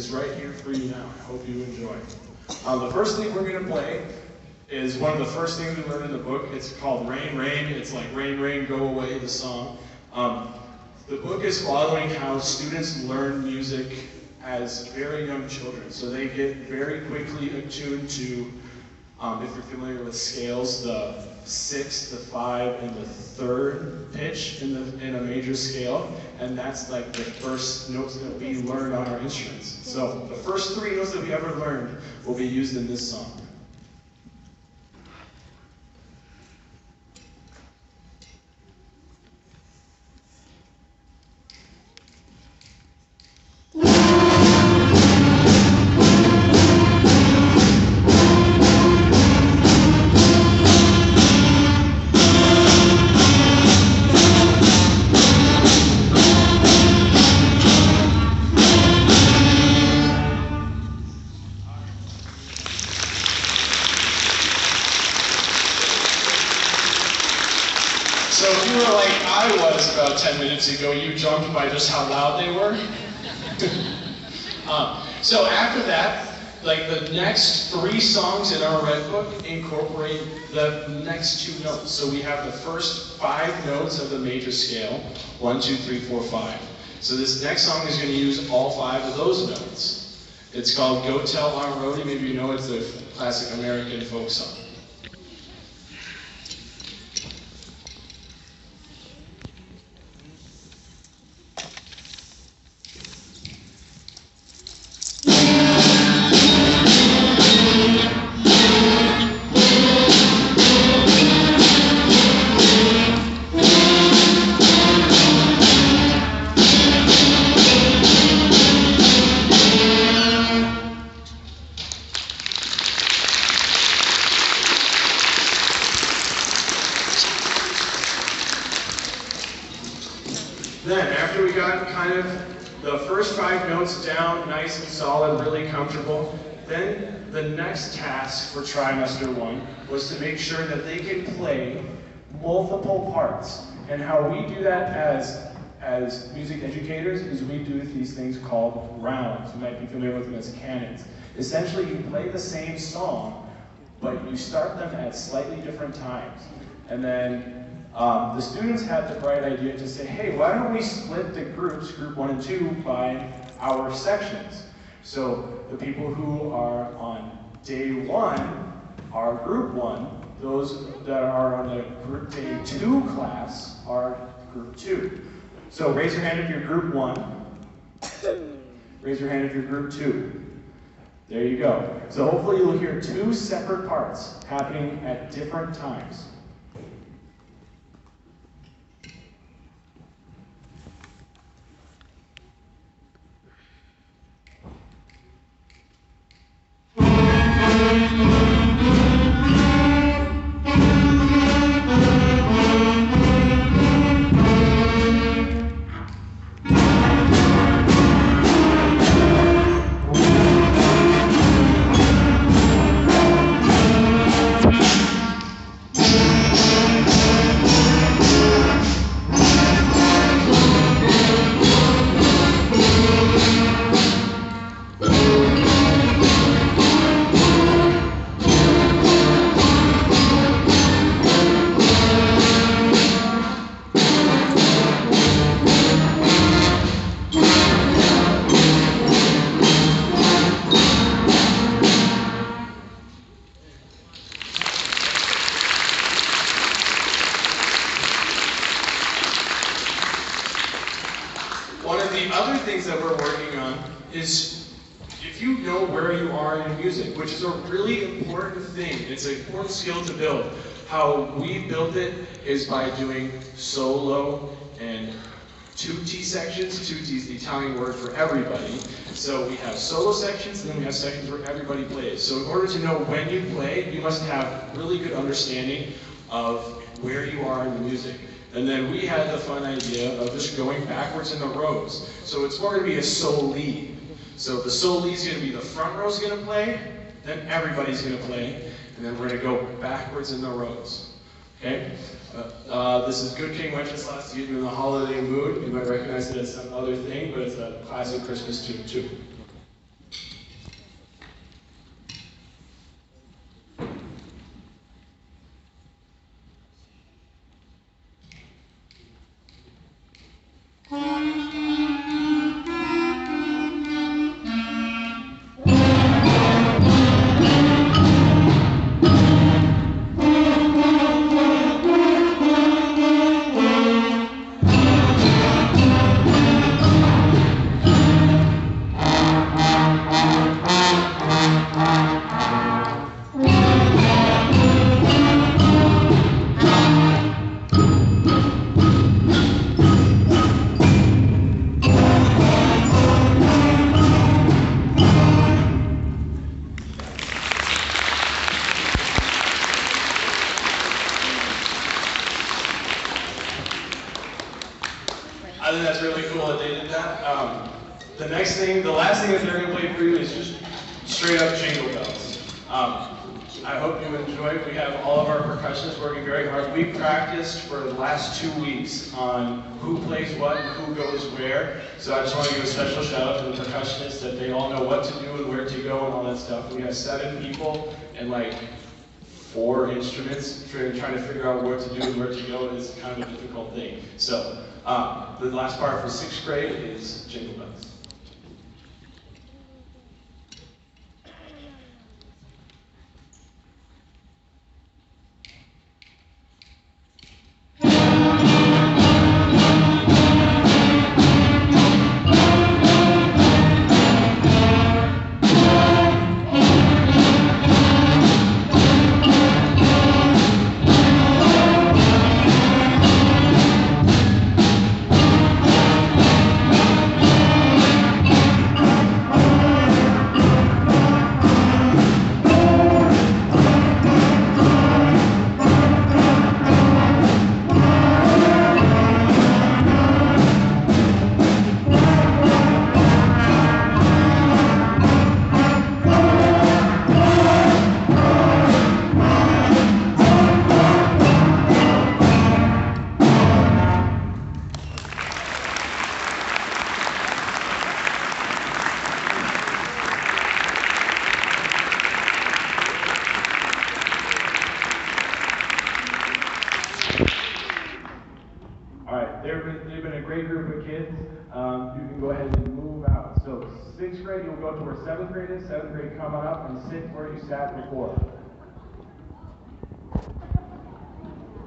is right here for you now. I hope you enjoy. The first thing we're going to play is one of the first things we learned in the book. It's called Rain, Rain. It's like Rain, Rain, Go Away, the song. The book is following how students learn music as very young children. So they get very quickly attuned to, if you're familiar with scales, the 6th, the 5, and the 3rd pitch in a major scale. And that's like the first notes that we learn on our instruments. So the first 3 notes that we ever learned will be used in this song. So if you were like I was about 10 minutes ago, you jumped by just how loud they were. So after that, like the next 3 songs in our Red Book incorporate the next 2 notes. So we have the first 5 notes of the major scale, 1, 2, 3, 4, 5. So this next song is going to use all 5 of those notes. It's called Go Tell Aunt Rhody. Maybe you know it's a classic American folk song. Then, after we got kind of the first 5 notes down, nice and solid, really comfortable, then the next task for trimester 1 was to make sure that they can play multiple parts. And how we do that as music educators is we do these things called rounds. You might be familiar with them as canons. Essentially, you play the same song, but you start them at slightly different times. And then the students had the bright idea to say, hey, why don't we split the groups, group 1 and 2, by our sections? So the people who are on day 1 are group 1. Those that are on the day 2 class are group 2. So raise your hand if you're group 1. Raise your hand if you're group 2. There you go. So hopefully you'll hear 2 separate parts happening at different times. The other things that we're working on is if you know where you are in music, which is a really important thing. It's an important skill to build. How we build it is by doing solo and tutti sections. Tutti is the Italian word for everybody. So we have solo sections and then we have sections where everybody plays. So in order to know when you play, you must have really good understanding of where you are in the music. And then we had the fun idea of just going backwards in the rows. So it's more going to be a soli. So the soli is going to be the front row's going to play, then everybody's going to play, and then we're going to go backwards in the rows. Okay? This is Good King Wenceslas to get you in the holiday mood. You might recognize it as some other thing, but it's a classic Christmas tune too. the last thing that they're going to play for you is just straight up Jingle Bells. I hope you enjoy it. We have all of our percussionists working very hard. We practiced for the last 2 weeks on who plays what and who goes where. So I just want to give a special shout out to the percussionists that they all know what to do and where to go and all that stuff. We have 7 people and like 4 instruments trying to figure out where to do and where to go is kind of a difficult thing. So the last part for 6th grade is Jingle Bells. They've been a great group of kids. You can go ahead and move out. So 6th grade, you'll go to where 7th grade is. 7th grade, come on up and sit where you sat before.